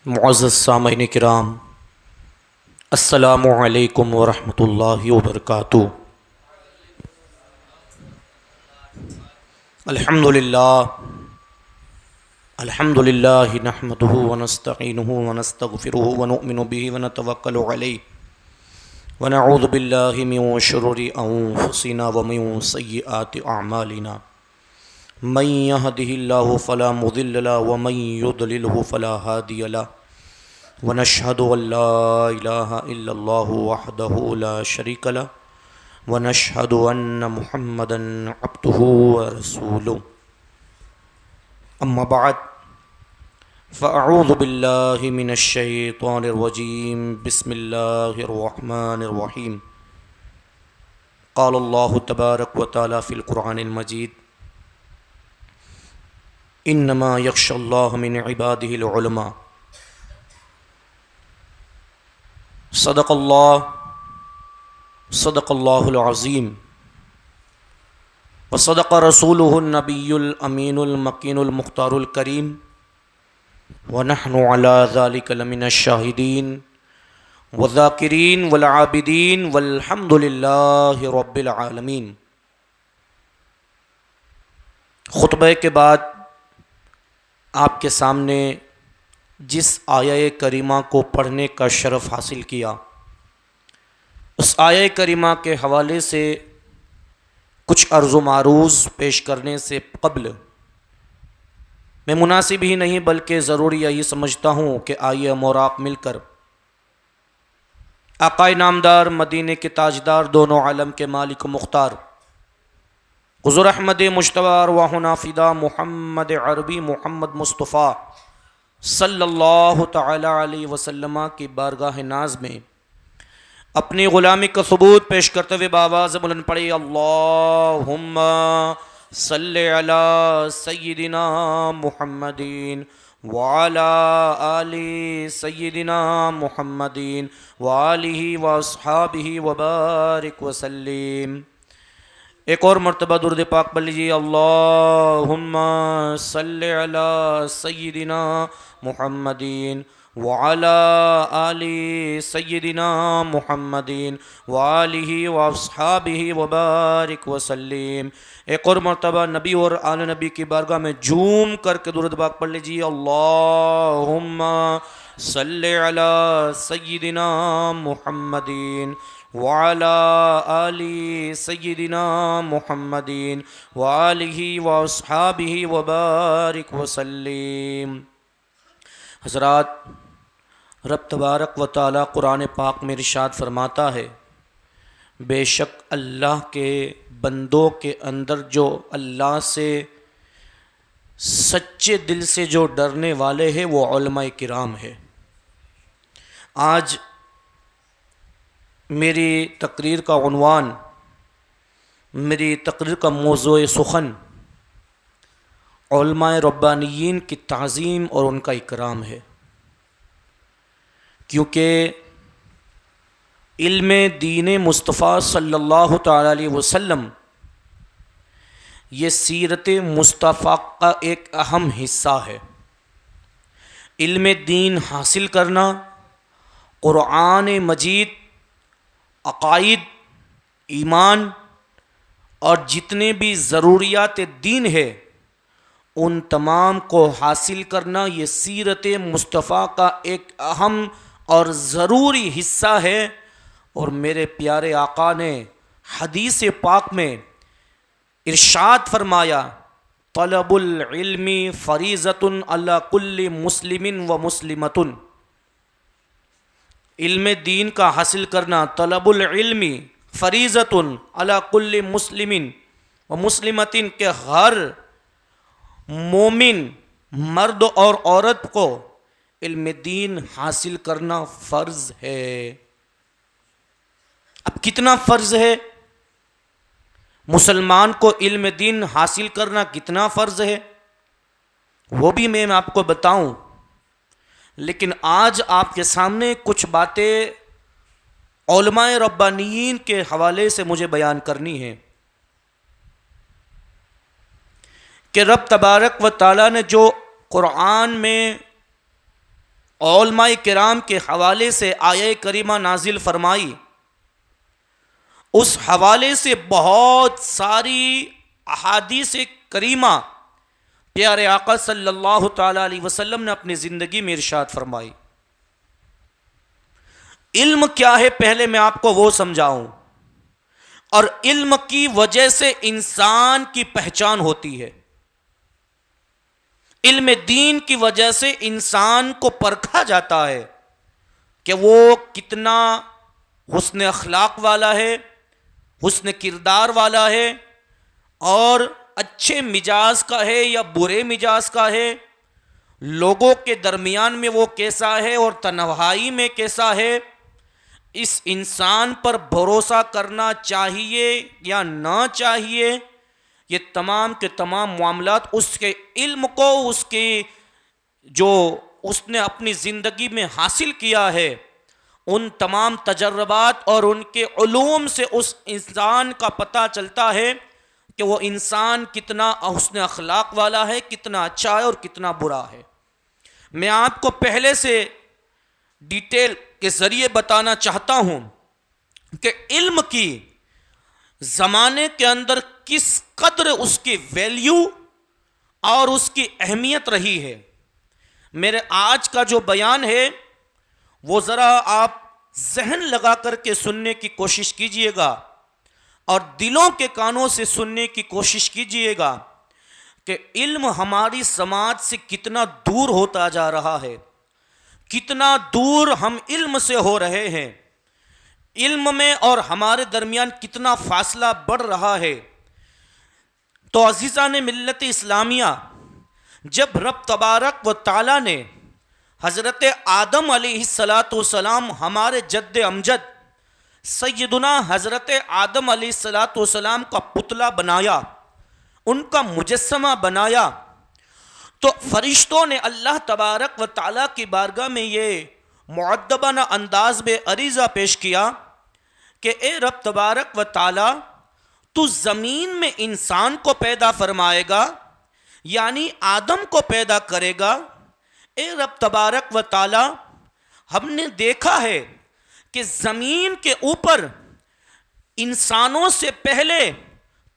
معزز سامعین کرام، السلام علیکم ورحمۃ اللہ وبرکاتہ۔ الحمد للہ نحمده ونستعینه ونستغفره ونؤمن به ونتوکل علیہ ونعوذ باللہ من شرور انفسنا ومن سیئات اعمالنا، من يهده اللہ فلا مضل له ومن يضلله فلا هادی له، ونشهد ان لا الہ الا اللہ وحدہ لا شریک له، ونشهد ان محمدا عبدہ ورسولہ، اما بعد فاعوذ باللہ من الشیطان الرجیم، بسم اللہ الرحمن الرحیم۔ قال اللہ تبارک و تعالی فی القرآن المجید: انما یخشی اللہ من عبادہ العلماء۔ صدق اللہ العظیم، وصدق رسولہ النبی الامین المکین المختار الکریم، ونحن علی ذلک لمن الشاہدین والذاکرین والعابدین والحمد للہ رب العالمین۔ خطبہ کے بعد آپ کے سامنے جس آیہ کریمہ کو پڑھنے کا شرف حاصل کیا، اس آیہ کریمہ کے حوالے سے کچھ عرض و معروض پیش کرنے سے قبل میں مناسب ہی نہیں بلکہ ضروری یہی سمجھتا ہوں کہ آئیے ہم اور آپ مل کر آقائے نامدار، مدینے کے تاجدار، دونوں عالم کے مالک و مختار حضور احمد مجتبی ارواحنا فدا محمد عربی محمد مصطفیٰ صلی اللہ تعالی علیہ وسلم کی بارگاہ ناز میں اپنی غلامی کا ثبوت پیش کرتے ہوئے بآواز بلند پڑھی: اللہم صلی علی سیدنا محمدین وعلی آل سیدنا محمدین وآلہ واصحابہ وبارک وسلم۔ ایک اور مرتبہ درود پاک پڑھ لیجیے: اللہم صلی علی سیدنا محمدین وعلی آل سیدنا محمدین وآلہ واصحابہ وبارک وسلم۔ ایک اور مرتبہ نبی اور آل نبی کی بارگاہ میں جھوم کر کے درود پاک پڑھ لیجیے: اللہم صلی علی سیدنا محمدین وعلی آل سیدنا محمدین وآلہ واصحابہ وبارک وسلم۔ حضرات، رب تبارک و تعالی قرآن پاک میں ارشاد فرماتا ہے: بے شک اللہ کے بندوں کے اندر جو اللہ سے سچے دل سے جو ڈرنے والے ہیں وہ علماء کرام ہے۔ آج میری تقریر کا عنوان، میری تقریر کا موضوع سخن علماء ربانیین کی تعظیم اور ان کا اکرام ہے، کیونکہ علم دین مصطفیٰ صلی اللہ تعالی علیہ وسلم یہ سیرت مصطفیٰ کا ایک اہم حصہ ہے۔ علم دین حاصل کرنا، قرآن مجید، عقائد، ایمان اور جتنے بھی ضروریات دین ہے ان تمام کو حاصل کرنا یہ سیرت مصطفیٰ کا ایک اہم اور ضروری حصہ ہے۔ اور میرے پیارے آقا نے حدیث پاک میں ارشاد فرمایا: طلب العلم فریضۃ علی کل مسلم و مسلمۃ۔ علم دین کا حاصل کرنا، طلب العلم فریضۃ علی کل مسلم و مسلمۃ، کہ ہر مومن مرد اور عورت کو علم دین حاصل کرنا فرض ہے۔ اب کتنا فرض ہے؟ مسلمان کو علم دین حاصل کرنا کتنا فرض ہے وہ بھی میں آپ کو بتاؤں، لیکن آج آپ کے سامنے کچھ باتیں علماء ربانیین کے حوالے سے مجھے بیان کرنی ہیں کہ رب تبارک و تعالیٰ نے جو قرآن میں علماء کرام کے حوالے سے آیہ کریمہ نازل فرمائی، اس حوالے سے بہت ساری احادیث کریمہ پیارے آقا صلی اللہ تعالی علیہ وسلم نے اپنی زندگی میں ارشاد فرمائی۔ علم کیا ہے پہلے میں آپ کو وہ سمجھاؤں، اور علم کی وجہ سے انسان کی پہچان ہوتی ہے۔ علم دین کی وجہ سے انسان کو پرکھا جاتا ہے کہ وہ کتنا حسن اخلاق والا ہے، حسن کردار والا ہے، اور اچھے مزاج کا ہے یا برے مزاج کا ہے، لوگوں کے درمیان میں وہ کیسا ہے اور تنہائی میں کیسا ہے۔ اس انسان پر بھروسہ کرنا چاہیے یا نہ چاہیے، یہ تمام کے تمام معاملات اس کے علم کو، اس کے جو اس نے اپنی زندگی میں حاصل کیا ہے، ان تمام تجربات اور ان کے علوم سے اس انسان کا پتہ چلتا ہے کہ وہ انسان کتنا حسن اخلاق والا ہے، کتنا اچھا ہے اور کتنا برا ہے۔ میں آپ کو پہلے سے ڈیٹیل کے ذریعے بتانا چاہتا ہوں کہ علم کی زمانے کے اندر کس قدر اس کی ویلیو اور اس کی اہمیت رہی ہے۔ میرے آج کا جو بیان ہے وہ ذرا آپ ذہن لگا کر کے سننے کی کوشش کیجئے گا اور دلوں کے کانوں سے سننے کی کوشش کیجئے گا کہ علم ہماری سماج سے کتنا دور ہوتا جا رہا ہے، کتنا دور ہم علم سے ہو رہے ہیں، علم میں اور ہمارے درمیان کتنا فاصلہ بڑھ رہا ہے۔ تو عزیزان ملت اسلامیہ، جب رب تبارک و تعالی نے حضرت آدم علیہ السلام ہمارے جد امجد سیدنا حضرت آدم علیہ السلام کا پتلا بنایا، ان کا مجسمہ بنایا، تو فرشتوں نے اللہ تبارک و تعالیٰ کی بارگاہ میں یہ مؤدبانہ انداز میں عریضہ پیش کیا کہ اے رب تبارک و تعالیٰ، تو زمین میں انسان کو پیدا فرمائے گا، یعنی آدم کو پیدا کرے گا۔ اے رب تبارک و تعالیٰ، ہم نے دیکھا ہے کہ زمین کے اوپر انسانوں سے پہلے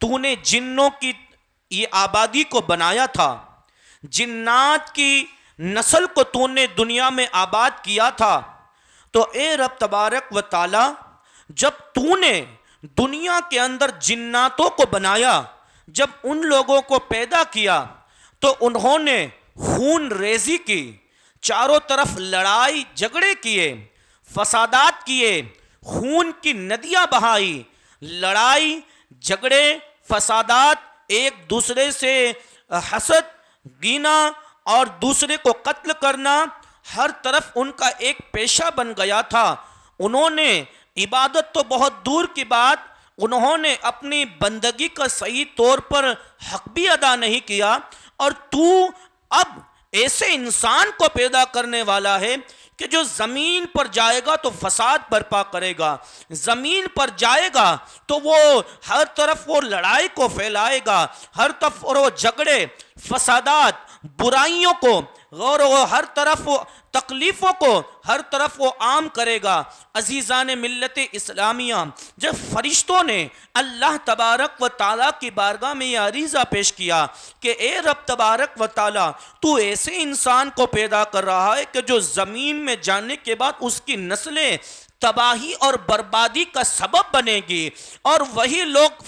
تو نے جنوں کی یہ آبادی کو بنایا تھا، جنات کی نسل کو تو نے دنیا میں آباد کیا تھا۔ تو اے رب تبارک و تعالیٰ، جب تو نے دنیا کے اندر جناتوں کو بنایا، جب ان لوگوں کو پیدا کیا تو انہوں نے خون ریزی کی، چاروں طرف لڑائی جھگڑے کیے، فسادات کیے، خون کی ندیاں بہائی، لڑائی جھگڑے فسادات، ایک دوسرے سے حسد گینا اور دوسرے کو قتل کرنا ہر طرف ان کا ایک پیشہ بن گیا تھا۔ انہوں نے عبادت تو بہت دور کی بات، انہوں نے اپنی بندگی کا صحیح طور پر حق بھی ادا نہیں کیا، اور تو اب ایسے انسان کو پیدا کرنے والا ہے کہ جو زمین پر جائے گا تو فساد برپا کرے گا، زمین پر جائے گا تو وہ ہر طرف وہ لڑائی کو پھیلائے گا، ہر طرف وہ جھگڑے فسادات برائیوں کو اور وہ ہر طرف تکلیفوں کو ہر طرف وہ عام کرے گا۔ عزیزان ملت اسلامیہ، جب فرشتوں نے اللہ تبارک و تعالیٰ کی بارگاہ میں یہ عریضہ پیش کیا کہ اے رب تبارک و تعالیٰ، تو ایسے انسان کو پیدا کر رہا ہے کہ جو زمین میں جانے کے بعد اس کی نسلیں تباہی اور بربادی کا سبب بنے گی اور وہی لوگ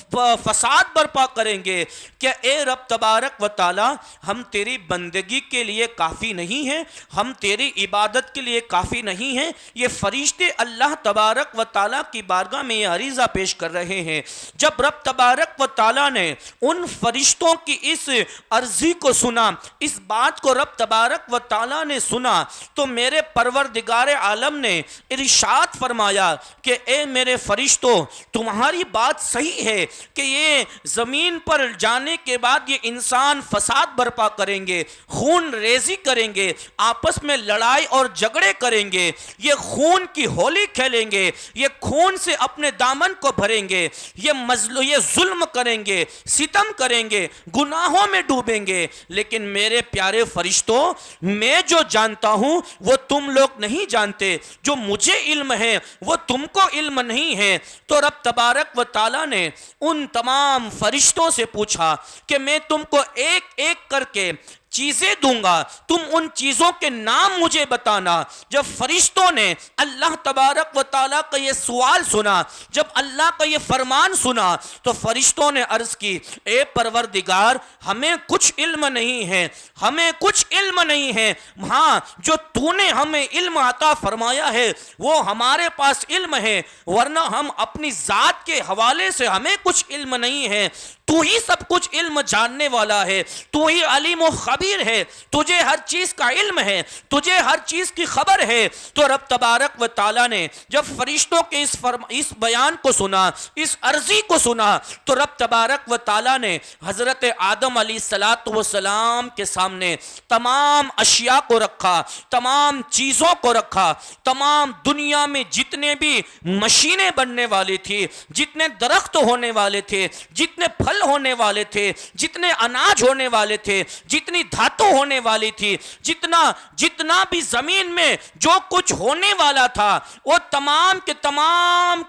فساد برپا کریں گے، کہ اے رب تبارک و تعالیٰ، ہم تیری بندگی کے لیے کافی نہیں ہیں، ہم تیری عبادت کے لیے کافی نہیں ہیں۔ یہ فرشتے اللہ تبارک و تعالیٰ کی بارگاہ میں یہ عریضہ پیش کر رہے ہیں۔ جب رب تبارک و تعالیٰ نے ان فرشتوں کی اس عرضی کو سنا، اس بات کو رب تبارک و تعالیٰ نے سنا، تو میرے پروردگار عالم نے ارشاد فرمایا کہ اے میرے فرشتوں، تمہاری بات صحیح ہے کہ یہ زمین پر جانے کے بعد یہ انسان فساد برپا کریں گے، خون ریزی کریں گے، آپس میں لڑائی اور جھگڑے کریں گے، یہ خون کی ہولی کھیلیں گے، یہ خون سے اپنے دامن کو بھریں گے، یہ ظلم کریں گے، ستم کریں گے، گناہوں میں ڈوبیں گے، لیکن میرے پیارے فرشتوں، میں جو جانتا ہوں وہ تم لوگ نہیں جانتے، جو مجھے علم ہے وہ تم کو علم نہیں ہے۔ تو رب تبارک و تعالیٰ نے ان تمام فرشتوں سے پوچھا کہ میں تم کو ایک ایک کر کے چیزیں دوں گا، تم ان چیزوں کے نام مجھے بتانا۔ جب فرشتوں نے اللہ تبارک و تعالیٰ کا یہ سوال سنا، جب اللہ کا یہ فرمان سنا، تو فرشتوں نے عرض کی اے پروردگار، ہمیں کچھ علم نہیں ہے، ہمیں کچھ علم نہیں ہے، ہاں جو تو نے ہمیں علم عطا فرمایا ہے وہ ہمارے پاس علم ہے، ورنہ ہم اپنی ذات کے حوالے سے ہمیں کچھ علم نہیں ہے، تو ہی سب کچھ علم جاننے والا ہے، تو ہی علیم و خبیر ہے، تجھے ہر چیز کا علم ہے، تجھے ہر چیز کی خبر ہے۔ تو رب تبارک و تعالیٰ نے جب فرشتوں کے اس بیان کو سنا، اس عرضی کو سنا، تو رب تبارک و تعالیٰ نے حضرت آدم علیہ السلام کے سامنے تمام اشیاء کو رکھا، تمام چیزوں کو رکھا، تمام دنیا میں جتنے بھی مشینیں بننے والی تھی، جتنے درخت ہونے والے تھے، جتنے پھل ہونے والے تھے، جتنے اناج ہونے والے تھے، جتنی دھاتوں ہونے والی تھی، جتنا بھی زمین میں جو کچھ ہونے والا تھا، وہ تمام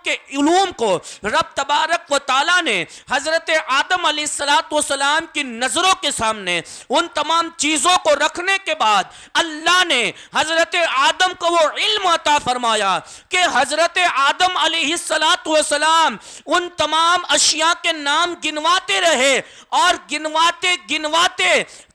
کے علوم کو رب تبارک و تعالیٰ نے حضرت آدم علیہ السلام کی نظروں کے سامنے ان تمام چیزوں کو رکھنے کے بعد اللہ نے حضرت آدم کو وہ علم عطا فرمایا کہ حضرت آدم علیہ السلام ان تمام اشیاء کے نام گنواتے رہے، اور گنواتے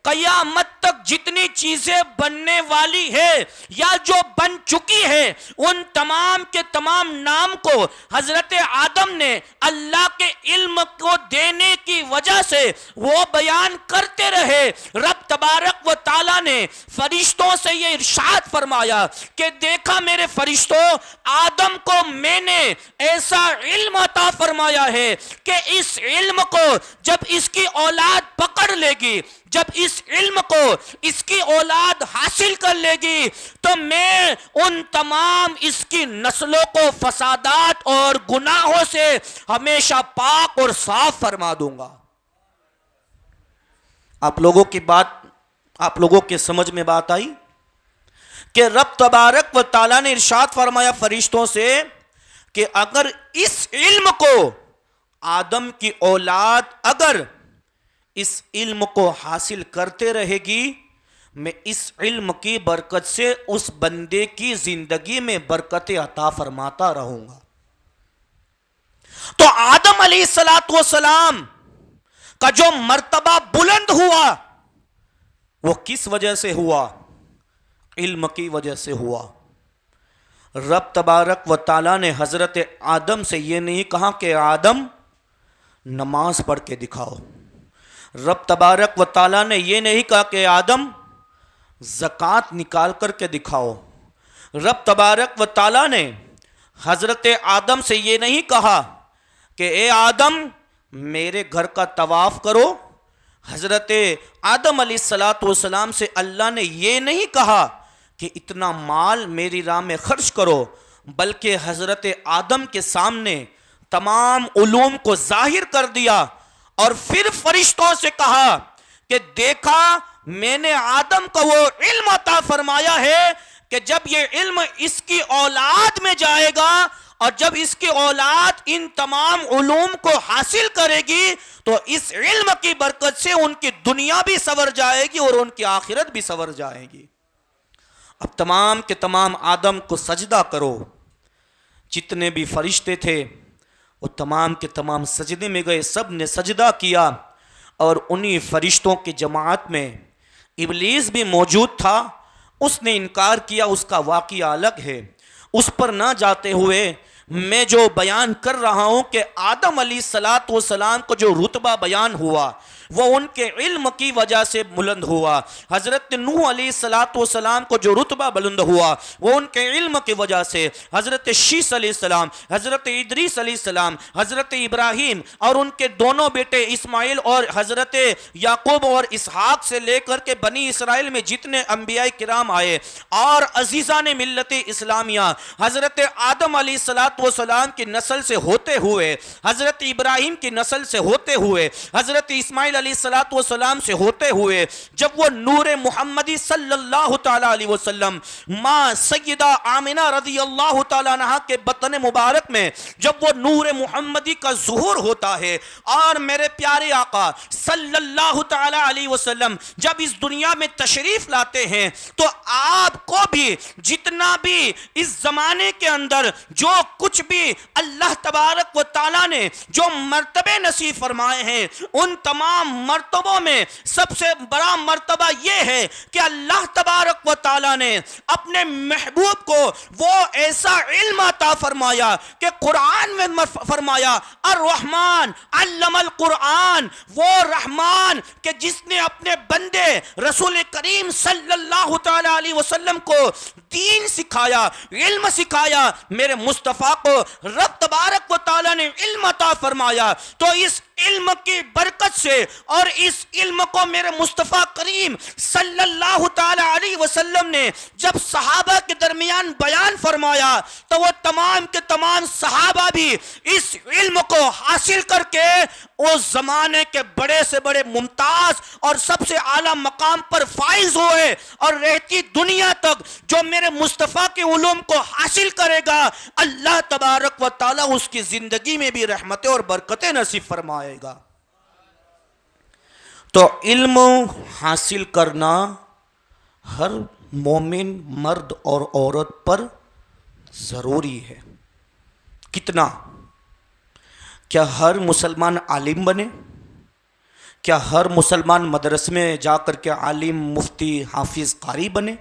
قیامت تک جتنی چیزیں بننے والی ہے یا جو بن چکی ہے، ان تمام کے تمام نام کو حضرت آدم نے اللہ کے علم کو دینے کی وجہ سے وہ بیان کرتے رہے۔ رب تبارک و تعالیٰ نے فرشتوں سے یہ ارشاد فرمایا کہ دیکھا میرے فرشتوں، آدم کو میں نے ایسا علم عطا فرمایا ہے کہ اس علم کو جب اس کی اولاد پکڑ لے گی، جب اس علم کو اس کی اولاد حاصل کر لے گی، تو میں ان تمام اس کی نسلوں کو فسادات اور گناہوں سے ہمیشہ پاک اور صاف فرما دوں گا۔ آپ لوگوں کے سمجھ میں بات آئی کہ رب تبارک و تعالیٰ نے ارشاد فرمایا فرشتوں سے کہ اگر اس علم کو آدم کی اولاد اگر اس علم کو حاصل کرتے رہے گی، میں اس علم کی برکت سے اس بندے کی زندگی میں برکت عطا فرماتا رہوں گا۔ تو آدم علیہ السلام کا جو مرتبہ بلند ہوا وہ کس وجہ سے ہوا؟ علم کی وجہ سے ہوا۔ رب تبارک و تعالیٰ نے حضرت آدم سے یہ نہیں کہا کہ آدم نماز پڑھ کے دکھاؤ، رب تبارک و تعالیٰ نے یہ نہیں کہا کہ آدم زکوٰۃ نکال کر کے دکھاؤ، رب تبارک و تعالیٰ نے حضرت آدم سے یہ نہیں کہا کہ اے آدم میرے گھر کا طواف کرو، حضرت آدم علیہ السلام سے اللہ نے یہ نہیں کہا کہ اتنا مال میری راہ میں خرچ کرو، بلکہ حضرت آدم کے سامنے تمام علوم کو ظاہر کر دیا، اور پھر فرشتوں سے کہا کہ دیکھا میں نے آدم کو وہ علم عطا فرمایا ہے کہ جب یہ علم اس کی اولاد میں جائے گا، اور جب اس کی اولاد ان تمام علوم کو حاصل کرے گی، تو اس علم کی برکت سے ان کی دنیا بھی سنور جائے گی اور ان کی آخرت بھی سنور جائے گی۔ اب تمام کے تمام آدم کو سجدہ کرو، جتنے بھی فرشتے تھے وہ تمام کے تمام سجدے میں گئے، سب نے سجدہ کیا، اور انہی فرشتوں کی جماعت میں ابلیس بھی موجود تھا، اس نے انکار کیا، اس کا واقعہ الگ ہے، اس پر نہ جاتے ہوئے میں جو بیان کر رہا ہوں کہ آدم علیہ السلام کو جو رتبہ بیان ہوا، وہ ان کے علم کی وجہ سے بلند ہوا۔ حضرت نوح علیہ السلام کو جو رتبہ بلند ہوا وہ ان کے علم کی وجہ سے۔ حضرت شیس علیہ السلام، حضرت ادریس علیہ السلام، حضرت ابراہیم اور ان کے دونوں بیٹے اسماعیل اور حضرت یعقوب اور اسحاق سے لے کر کے بنی اسرائیل میں جتنے انبیاء کرام آئے، اور عزیزان ملت اسلامیہ حضرت آدم علیہ السلام کی نسل سے ہوتے ہوئے، حضرت ابراہیم کی نسل سے ہوتے ہوئے، حضرت اسماعیل علیہ السلام سے ہوتے ہوئے، جب وہ نور محمدی صلی اللہ تعالی علیہ وسلم ماں سیدہ آمنہ رضی اللہ تعالی عنہ کے بطن مبارک میں جب وہ نور محمدی کا ظہور ہوتا ہے، اور میرے پیارے آقا صلی اللہ تعالی علیہ وسلم جب اس دنیا میں تشریف لاتے ہیں تو آپ کو بھی جتنا بھی اس زمانے کے اندر جو کچھ بھی اللہ تبارک و تعالی نے جو مرتبے نصیب فرمائے ہیں، ان تمام مرتبوں میں سب سے بڑا مرتبہ یہ ہے کہ اللہ تبارک و تعالی نے اپنے محبوب کو وہ ایسا علم عطا فرمایا کہ قرآن میں فرمایا الرحمن علم القرآن، وہ رحمان کہ جس نے اپنے بندے رسول کریم صلی اللہ تعالی علیہ وسلم کو دین سکھایا، علم سکھایا۔ میرے مصطفیٰ کو رب تبارک و تعالی نے علم عطا فرمایا، تو اس علم کی برکت سے اور اس علم کو میرے مصطفیٰ کریم صلی اللہ تعالی علیہ وسلم نے جب صحابہ کے درمیان بیان فرمایا تو وہ تمام کے تمام صحابہ بھی اس علم کو حاصل کر کے اس زمانے کے بڑے سے بڑے ممتاز اور سب سے اعلیٰ مقام پر فائز ہوئے، اور رہتی دنیا تک جو میرے مصطفیٰ کے علوم کو حاصل کرے گا اللہ تبارک و تعالی اس کی زندگی میں بھی رحمتیں اور برکتیں نصیب فرمائے گا۔ تو علم حاصل کرنا ہر مومن مرد اور عورت پر ضروری ہے۔ کتنا؟ کیا ہر مسلمان عالم بنے؟ کیا ہر مسلمان مدرسے میں جا کر کے عالم، مفتی، حافظ، قاری بنے؟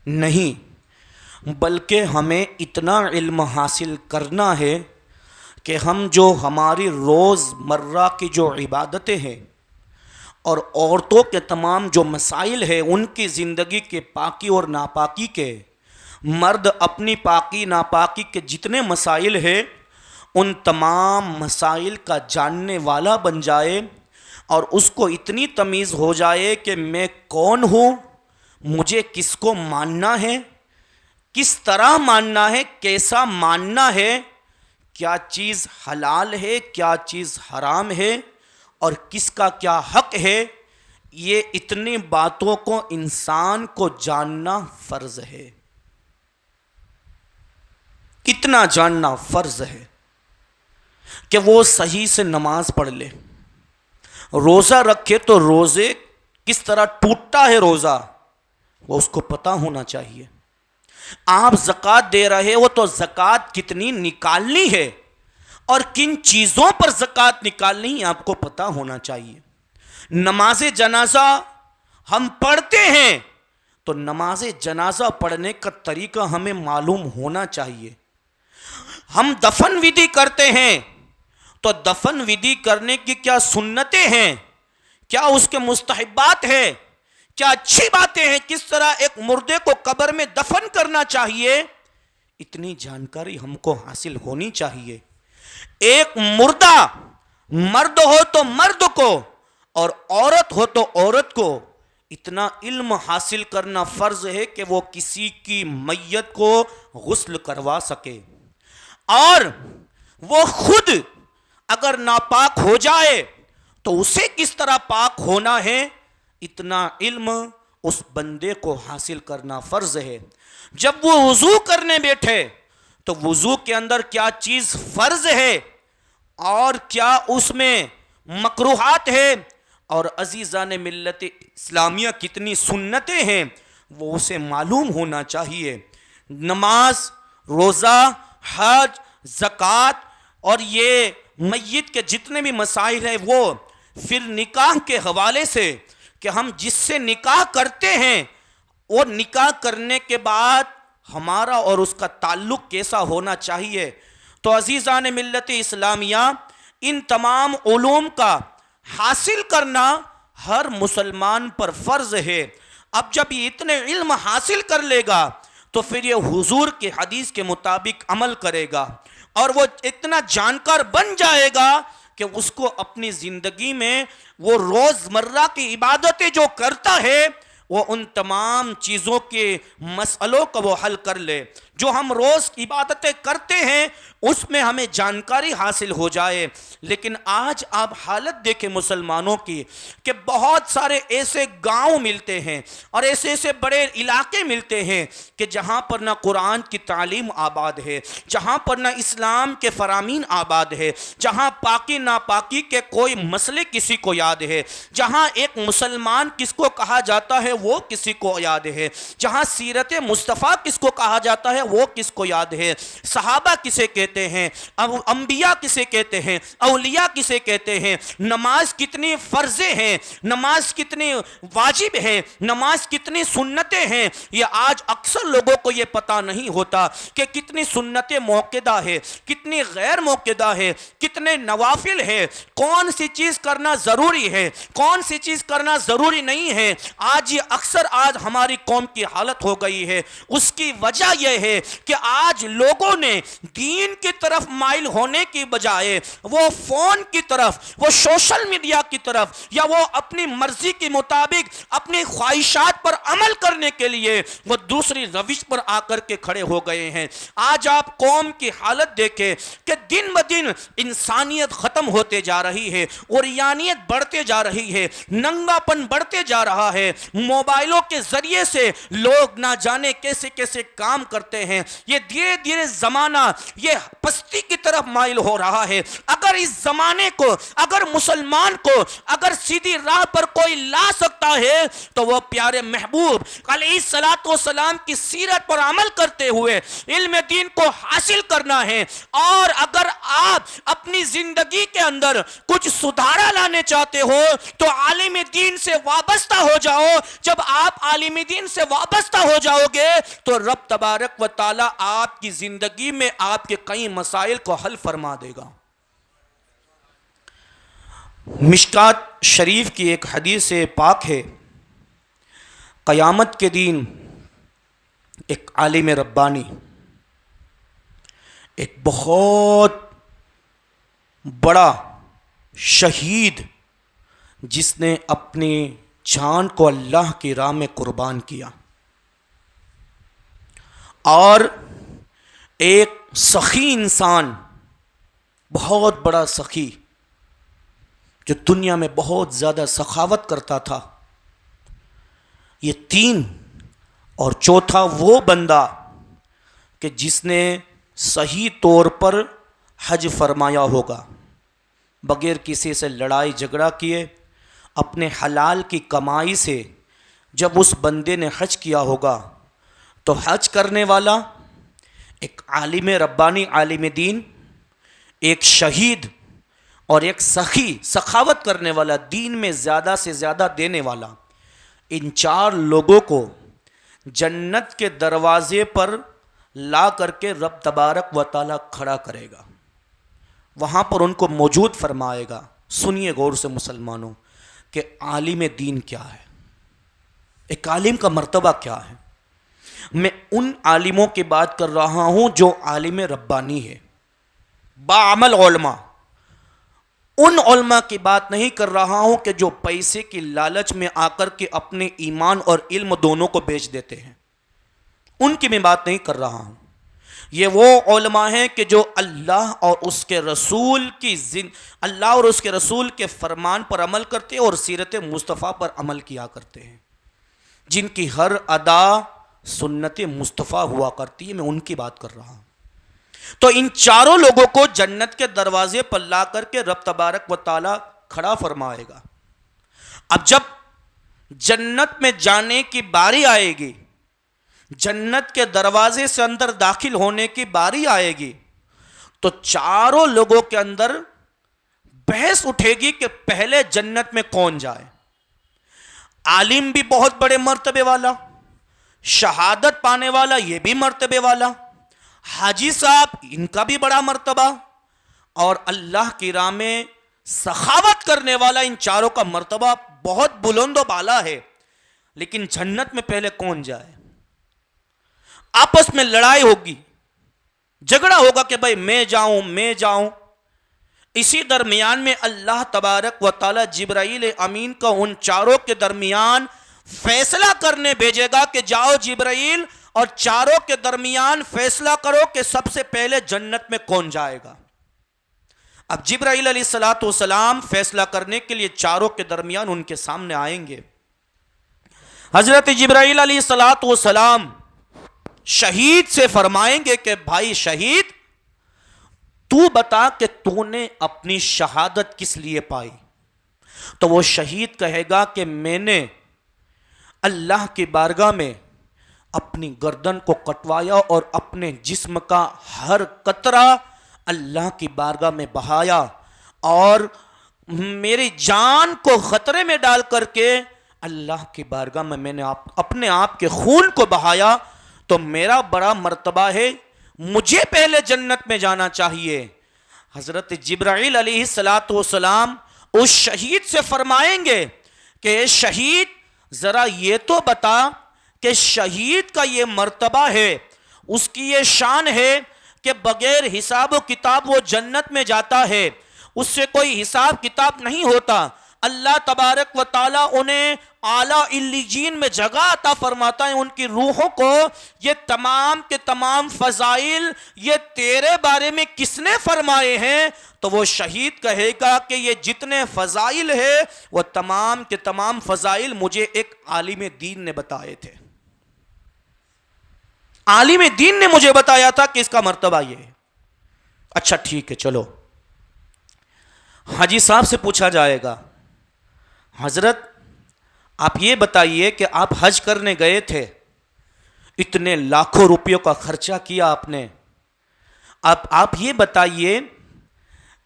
نہیں، بلکہ ہمیں اتنا علم حاصل کرنا ہے کہ ہم جو ہماری روز مرہ کی جو عبادتیں ہیں اور عورتوں کے تمام جو مسائل ہیں ان کی زندگی کے پاکی اور ناپاکی کے، مرد اپنی پاکی ناپاکی کے جتنے مسائل ہیں ان تمام مسائل کا جاننے والا بن جائے، اور اس کو اتنی تمیز ہو جائے کہ میں کون ہوں، مجھے کس کو ماننا ہے، کس طرح ماننا ہے، کیسا ماننا ہے، کیا چیز حلال ہے، کیا چیز حرام ہے، اور کس کا کیا حق ہے۔ یہ اتنی باتوں کو انسان کو جاننا فرض ہے، اتنا جاننا فرض ہے کہ وہ صحیح سے نماز پڑھ لے، روزہ رکھے تو روزے کس طرح ٹوٹتا ہے روزہ وہ اس کو پتہ ہونا چاہیے۔ آپ زکوٰۃ دے رہے ہو تو زکوٰۃ کتنی نکالنی ہے اور کن چیزوں پر زکوٰۃ نکالنی ہے آپ کو پتہ ہونا چاہیے۔ نماز جنازہ ہم پڑھتے ہیں تو نماز جنازہ پڑھنے کا طریقہ ہمیں معلوم ہونا چاہیے۔ ہم دفن ودی کرتے ہیں تو دفن ودی کرنے کی کیا سنتیں ہیں، کیا اس کے مستحبات ہیں، کیا اچھی باتیں ہیں، کس طرح ایک مردے کو قبر میں دفن کرنا چاہیے، اتنی جانکاری ہم کو حاصل ہونی چاہیے۔ ایک مردہ مرد ہو تو مرد کو اور عورت ہو تو عورت کو اتنا علم حاصل کرنا فرض ہے کہ وہ کسی کی میت کو غسل کروا سکے، اور وہ خود اگر ناپاک ہو جائے تو اسے کس طرح پاک ہونا ہے، اتنا علم اس بندے کو حاصل کرنا فرض ہے۔ جب وہ وضو کرنے بیٹھے تو وضو کے اندر کیا چیز فرض ہے اور کیا اس میں مکروہات ہے، اور عزیزان ملت اسلامیہ کتنی سنتیں ہیں وہ اسے معلوم ہونا چاہیے۔ نماز، روزہ، حج، زکوٰۃ اور یہ میت کے جتنے بھی مسائل ہیں، وہ پھر نکاح کے حوالے سے کہ ہم جس سے نکاح کرتے ہیں وہ نکاح کرنے کے بعد ہمارا اور اس کا تعلق کیسا ہونا چاہیے۔ تو عزیزان ملت اسلامیہ ان تمام علوم کا حاصل کرنا ہر مسلمان پر فرض ہے۔ اب جب یہ اتنے علم حاصل کر لے گا تو پھر یہ حضور کے حدیث کے مطابق عمل کرے گا، اور وہ اتنا جانکار بن جائے گا کہ اس کو اپنی زندگی میں وہ روزمرہ کی عبادتیں جو کرتا ہے وہ ان تمام چیزوں کے مسئلوں کا وہ حل کر لے۔ جو ہم روز عبادتیں کرتے ہیں اس میں ہمیں جانکاری حاصل ہو جائے۔ لیکن آج آپ حالت دیکھیں مسلمانوں کی کہ بہت سارے ایسے گاؤں ملتے ہیں اور ایسے بڑے علاقے ملتے ہیں کہ جہاں پر نہ قرآن کی تعلیم آباد ہے، جہاں پر نہ اسلام کے فرامین آباد ہے، جہاں پاکی ناپاکی کے کوئی مسئلے کسی کو یاد ہے، جہاں ایک مسلمان کس کو کہا جاتا ہے وہ کسی کو یاد ہے، جہاں سیرت مصطفیٰ کس کو کہا جاتا ہے وہ کس کو یاد ہے، صحابہ کسے کہتے ہیں، انبیاء کسے کہتے ہیں، اولیاء کسے کہتے ہیں، نماز کتنی فرضیں ہیں، نماز کتنی واجب ہے، نماز کتنی سنتیں ہیں، یہ آج اکثر لوگوں کو یہ پتہ نہیں ہوتا کہ کتنی سنتیں موقدہ ہے، کتنی غیر موقدہ ہے، کتنے نوافل ہے، کون سی چیز کرنا ضروری ہے، کون سی چیز کرنا ضروری نہیں ہے۔ آج یہ اکثر ہماری قوم کی حالت ہو گئی ہے۔ اس کی وجہ یہ ہے کہ آج لوگوں نے دین کی طرف مائل ہونے کی بجائے وہ فون کی طرف، وہ سوشل میڈیا کی طرف، یا وہ اپنی مرضی کے مطابق اپنی خواہشات پر عمل کرنے کے لیے وہ دوسری روش پر آ کر کے کھڑے ہو گئے ہیں۔ آج آپ قوم کی حالت دیکھیں کہ دن بدن انسانیت ختم ہوتے جا رہی ہے، عریانیت بڑھتے جا رہی ہے، ننگا پن بڑھتے جا رہا ہے، موبائلوں کے ذریعے سے لوگ نہ جانے کیسے کیسے کام کرتے ہیں۔ یہ دھیرے دھیرے زمانہ یہ پستی کی طرف مائل ہو رہا ہے۔ اگر اس زمانے کو، اگر مسلمان کو اگر سیدھی راہ پر کوئی لا سکتا ہے تو وہ پیارے محبوب علیہ الصلوۃ والسلام کی سیرت پر عمل کرتے ہوئے علم دین کو حاصل کرنا ہے۔ اور اگر آپ اپنی زندگی کے اندر کچھ سدھارا لانے چاہتے ہو تو عالم دین سے وابستہ ہو جاؤ۔ جب آپ عالم دین سے وابستہ ہو جاؤ گے تو رب تبارک و تعالی آپ کی زندگی میں آپ کے کئی مسائل کو حل فرما دے گا۔ مشکات شریف کی ایک حدیث پاک ہے، قیامت کے دن ایک عالم ربانی، ایک بہت بڑا شہید جس نے اپنی جان کو اللہ کی راہ میں قربان کیا، اور ایک سخی انسان، بہت بڑا سخی جو دنیا میں بہت زیادہ سخاوت کرتا تھا، یہ تین، اور چوتھا وہ بندہ کہ جس نے صحیح طور پر حج فرمایا ہوگا، بغیر کسی سے لڑائی جھگڑا کیے، اپنے حلال کی کمائی سے جب اس بندے نے حج کیا ہوگا تو حج کرنے والا ایک عالم ربانی، عالم دین، ایک شہید اور ایک سخی، سخاوت کرنے والا، دین میں زیادہ سے زیادہ دینے والا، ان چار لوگوں کو جنت کے دروازے پر لا کر کے رب تبارک و تعالی کھڑا کرے گا، وہاں پر ان کو موجود فرمائے گا۔ سنیے غور سے مسلمانوں کہ عالم دین کیا ہے، ایک عالم کا مرتبہ کیا ہے۔ میں ان عالموں کی بات کر رہا ہوں جو عالم ربانی ہے، باعمل علماء، ان علماء کی بات نہیں کر رہا ہوں کہ جو پیسے کی لالچ میں آ کر کے اپنے ایمان اور علم دونوں کو بیچ دیتے ہیں، ان کی میں بات نہیں کر رہا ہوں۔ یہ وہ علماء ہیں کہ جو اللہ اور اس کے رسول کی اللہ اور اس کے رسول کے فرمان پر عمل کرتے ہیں اور سیرت مصطفیٰ پر عمل کیا کرتے ہیں، جن کی ہر ادا سنت مصطفیٰ ہوا کرتی ہے، میں ان کی بات کر رہا ہوں۔ تو ان چاروں لوگوں کو جنت کے دروازے پر لا کر کے رب تبارک و تعالی کھڑا فرمائے گا۔ اب جب جنت میں جانے کی باری آئے گی، جنت کے دروازے سے اندر داخل ہونے کی باری آئے گی، تو چاروں لوگوں کے اندر بحث اٹھے گی کہ پہلے جنت میں کون جائے۔ عالم بھی بہت بڑے مرتبے والا، شہادت پانے والا یہ بھی مرتبے والا، حاجی صاحب ان کا بھی بڑا مرتبہ، اور اللہ کی راہ میں سخاوت کرنے والا، ان چاروں کا مرتبہ بہت بلند و بالا ہے. لیکن جنت میں پہلے کون جائے؟ آپس میں لڑائی ہوگی، جھگڑا ہوگا کہ بھائی میں جاؤں. اسی درمیان میں اللہ تبارک و تعالی جبرائیل امین کا ان چاروں کے درمیان فیصلہ کرنے بھیجے گا کہ جاؤ جبرائیل اور چاروں کے درمیان فیصلہ کرو کہ سب سے پہلے جنت میں کون جائے گا. اب جبرائیل علیہ السلام فیصلہ کرنے کے لیے چاروں کے درمیان ان کے سامنے آئیں گے. حضرت جبرائیل علیہ السلام شہید سے فرمائیں گے کہ بھائی شہید، تو بتا کہ تو نے اپنی شہادت کس لیے پائی؟ تو وہ شہید کہے گا کہ میں نے اللہ کی بارگاہ میں اپنی گردن کو کٹوایا اور اپنے جسم کا ہر قطرہ اللہ کی بارگاہ میں بہایا، اور میری جان کو خطرے میں ڈال کر کے اللہ کی بارگاہ میں نے اپنے آپ کے خون کو بہایا. تو میرا بڑا مرتبہ ہے، مجھے پہلے جنت میں جانا چاہیے. حضرت جبرائیل علیہ السلام اس شہید سے فرمائیں گے کہ شہید ذرا یہ تو بتا کہ شہید کا یہ مرتبہ ہے، اس کی یہ شان ہے کہ بغیر حساب و کتاب وہ جنت میں جاتا ہے، اس سے کوئی حساب کتاب نہیں ہوتا. اللہ تبارک و تعالیٰ انہیں اعلیٰ علیین میں جگہ عطا فرماتا ہے. ان کی روحوں کو یہ تمام کے تمام فضائل یہ تیرے بارے میں کس نے فرمائے ہیں؟ تو وہ شہید کہے گا کہ یہ جتنے فضائل ہیں وہ تمام کے تمام فضائل مجھے ایک عالم دین نے بتائے تھے. عالم دین نے مجھے بتایا تھا کہ اس کا مرتبہ یہ ہے. اچھا ٹھیک ہے، چلو حاجی صاحب سے پوچھا جائے گا، حضرت آپ یہ بتائیے کہ آپ حج کرنے گئے تھے، اتنے لاکھوں روپیوں کا خرچہ کیا آپ نے، اب آپ یہ بتائیے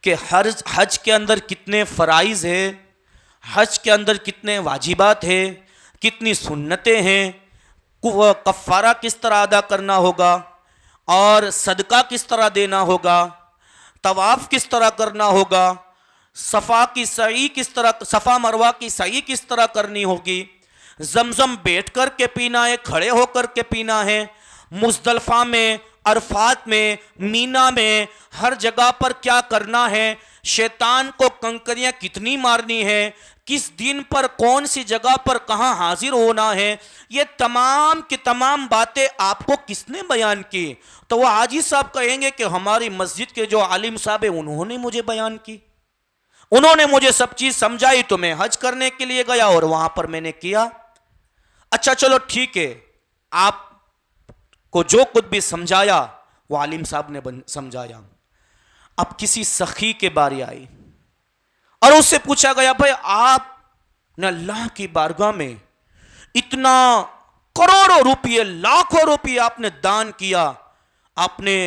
کہ حج کے اندر کتنے فرائض ہیں، حج کے اندر کتنے واجبات ہیں، کتنی سنتیں ہیں، کفارہ کس طرح ادا کرنا ہوگا، اور صدقہ کس طرح دینا ہوگا، طواف کس طرح کرنا ہوگا، صفا مروہ کی سعی کس طرح کرنی ہوگی، زمزم بیٹھ کر کے پینا ہے، کھڑے ہو کر کے پینا ہے، مزدلفہ میں، عرفات میں، مینا میں، ہر جگہ پر کیا کرنا ہے، شیطان کو کنکریاں کتنی مارنی ہے، کس دن پر کون سی جگہ پر کہاں حاضر ہونا ہے، یہ تمام کی تمام باتیں آپ کو کس نے بیان کی؟ تو وہ حاجی صاحب کہیں گے کہ ہماری مسجد کے جو عالم صاحب ہیں انہوں نے مجھے بیان کی، انہوں نے مجھے سب چیز سمجھائی، تو میں حج کرنے کے لیے گیا اور وہاں پر میں نے کیا. اچھا چلو ٹھیک ہے، آپ کو جو کچھ بھی سمجھایا وہ عالم صاحب نے سمجھایا. اب کسی سخی کے باری آئی اور اس سے پوچھا گیا بھائی آپ نے اللہ کی بارگاہ میں اتنا کروڑوں روپیے، لاکھوں روپیے آپ نے دان کیا، آپ نے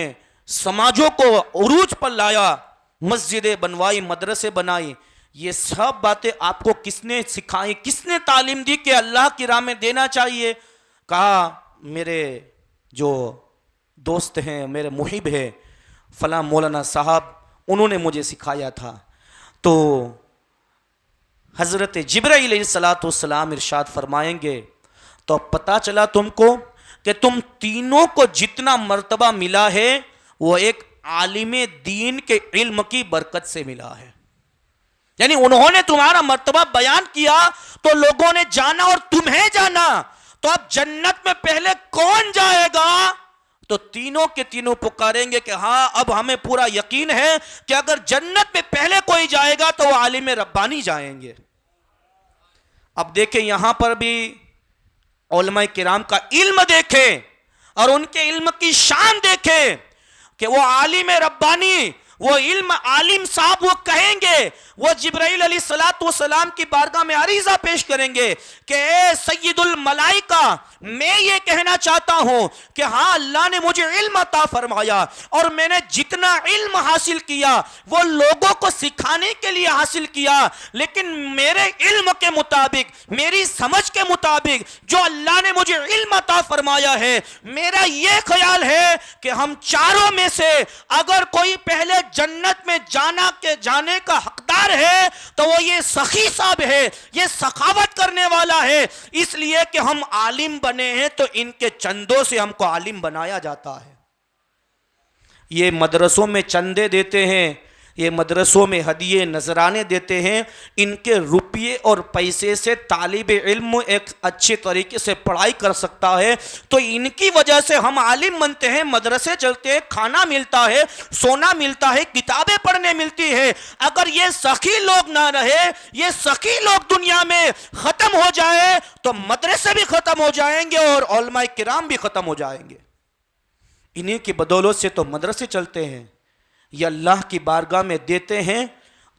سماجوں کو عروج پر لایا، مسجدیں بنوائی، مدرسے بنائی، یہ سب باتیں آپ کو کس نے سکھائی، کس نے تعلیم دی کہ اللہ کی راہ میں دینا چاہیے؟ کہا میرے جو دوست ہیں، میرے محب ہیں فلاں مولانا صاحب، انہوں نے مجھے سکھایا تھا. تو حضرت جبرائیل علیہ السلام ارشاد فرمائیں گے تو پتہ چلا تم کو کہ تم تینوں کو جتنا مرتبہ ملا ہے وہ ایک عالم دین کے علم کی برکت سے ملا ہے. یعنی انہوں نے تمہارا مرتبہ بیان کیا تو لوگوں نے جانا اور تمہیں جانا. تو اب جنت میں پہلے کون جائے گا؟ تو تینوں کے تینوں پکاریں گے کہ ہاں اب ہمیں پورا یقین ہے کہ اگر جنت میں پہلے کوئی جائے گا تو وہ عالم ربانی جائیں گے. اب دیکھیں یہاں پر بھی علماء کرام کا علم دیکھیں اور ان کے علم کی شان دیکھیں کہ وہ عالم ربانی، وہ علم عالم صاحب وہ کہیں گے، وہ جبرائیل علیہ السلام کی بارگاہ میں عریضہ پیش کریں گے کہ اے سید الملائکہ، میں یہ کہنا چاہتا ہوں کہ ہاں اللہ نے مجھے علم عطا فرمایا اور میں نے جتنا علم حاصل کیا وہ لوگوں کو سکھانے کے لیے حاصل کیا، لیکن میرے علم کے مطابق، میری سمجھ کے مطابق جو اللہ نے مجھے علم عطا فرمایا ہے، میرا یہ خیال ہے کہ ہم چاروں میں سے اگر کوئی پہلے جنت میں جانے کا حقدار ہے تو وہ یہ سخی صاحب ہے، یہ سخاوت کرنے والا ہے۔ اس لیے کہ ہم عالم بنے ہیں تو ان کے چندوں سے ہم کو عالم بنایا جاتا ہے۔ یہ مدرسوں میں چندے دیتے ہیں، یہ مدرسوں میں ہدیے نذرانے دیتے ہیں، ان کے روپیے اور پیسے سے طالب علم ایک اچھے طریقے سے پڑھائی کر سکتا ہے، تو ان کی وجہ سے ہم عالم بنتے ہیں، مدرسے چلتے ہیں، کھانا ملتا ہے، سونا ملتا ہے، کتابیں پڑھنے ملتی ہے۔ اگر یہ سخی لوگ نہ رہے، یہ سخی لوگ دنیا میں ختم ہو جائے تو مدرسے بھی ختم ہو جائیں گے اور علماء کرام بھی ختم ہو جائیں گے۔ انہیں کی بدولت سے تو مدرسے چلتے ہیں، یہ اللہ کی بارگاہ میں دیتے ہیں،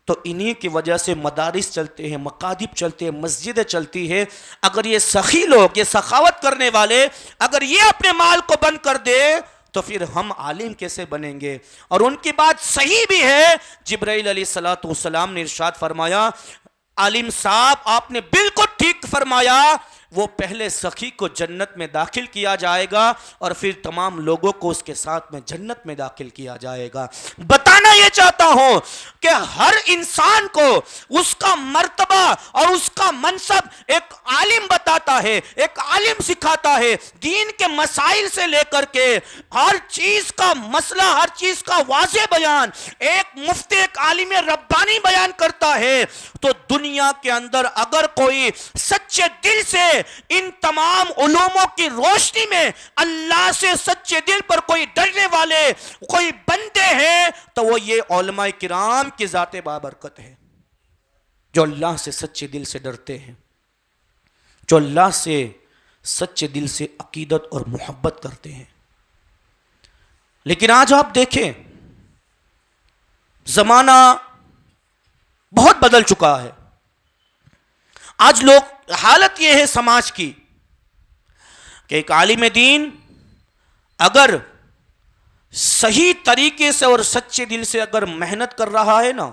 تو انہی کی وجہ سے مدارس چلتے ہیں، مکاتب چلتے ہیں، مسجدیں چلتی ہیں۔ اگر یہ سخی لوگ، یہ سخاوت کرنے والے اگر یہ اپنے مال کو بند کر دے تو پھر ہم عالم کیسے بنیں گے؟ اور ان کی بات صحیح بھی ہے۔ جبرائیل علیہ السلام نے ارشاد فرمایا، عالم صاحب آپ نے بالکل ٹھیک فرمایا، وہ پہلے سخی کو جنت میں داخل کیا جائے گا اور پھر تمام لوگوں کو اس کے ساتھ میں جنت میں داخل کیا جائے گا۔ بتانا یہ چاہتا ہوں کہ ہر انسان کو اس کا مرتبہ اور اس کا منصب ایک عالم بتاتا ہے، ایک عالم سکھاتا ہے۔ دین کے مسائل سے لے کر کے ہر چیز کا مسئلہ، ہر چیز کا واضح بیان ایک مفتی، ایک عالم ربانی بیان کرتا ہے۔ تو دنیا کے اندر اگر کوئی سچے دل سے ان تمام علوموں کی روشنی میں اللہ سے سچے دل پر کوئی ڈرنے والے کوئی بندے ہیں تو وہ یہ علماء کرام کی ذات بابرکت ہے، جو اللہ سے سچے دل سے ڈرتے ہیں، جو اللہ سے سچے دل سے عقیدت اور محبت کرتے ہیں۔ لیکن آج آپ دیکھیں زمانہ بہت بدل چکا ہے۔ آج لوگ حالت یہ ہے سماج کی کہ ایک عالم دین اگر صحیح طریقے سے اور سچے دل سے اگر محنت کر رہا ہے نا،